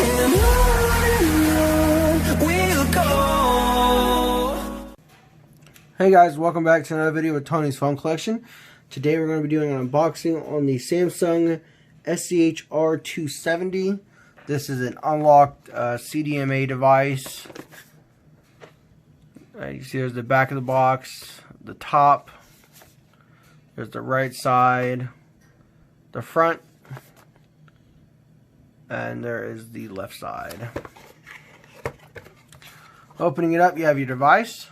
And on we'll go. Hey guys, welcome back to another video with Tony's Phone Collection. Today we're going to be doing an unboxing on the Samsung SCH-R270. This is an unlocked CDMA device. You see there's the back of the box, the top, there's the right side, the front, and there is the left side. Opening it up, you have your device.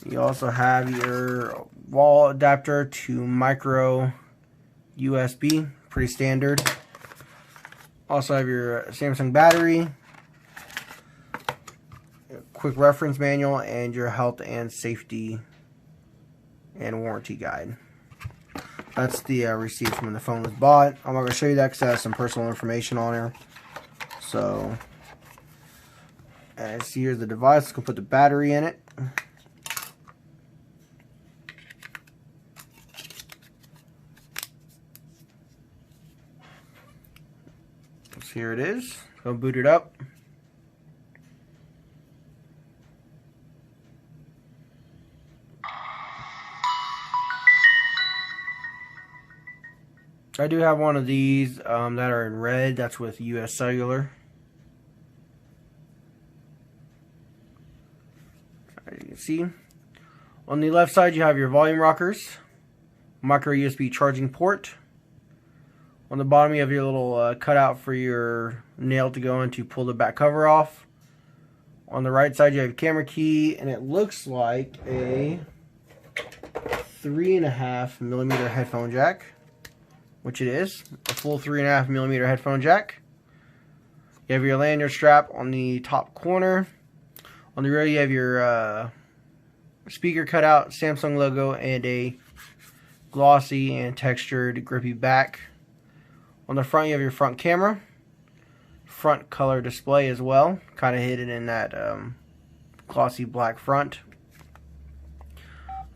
You also have your wall adapter to micro USB, pretty standard. Also have your Samsung battery, quick reference manual, and your health and safety and warranty guide. That's the receipt from when the phone was bought. I'm not going to show you that because it has some personal information on there. So, as here's the device. Let's go put the battery in it. So here it is. Go boot it up. I do have one of these that are in red. That's with US Cellular. As you can see, on the left side you have your volume rockers, micro USB charging port. On the bottom you have your little cutout for your nail to go in to pull the back cover off. On the right side you have your camera key, and it looks like a 3.5mm headphone jack, which it is, a full 3.5mm headphone jack. You have your lanyard strap on the top corner. On the rear you have your speaker cutout, Samsung logo, and a glossy and textured grippy back. On the front you have your front camera, front color display as well, kind of hidden in that glossy black front.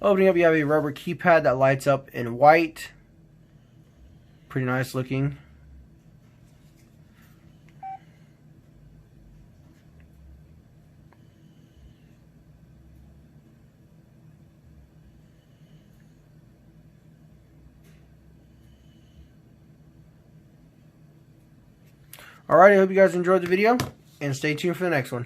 Opening up you have a rubber keypad that lights up in white. Pretty nice looking. Alright, I hope you guys enjoyed the video, and stay tuned for the next one.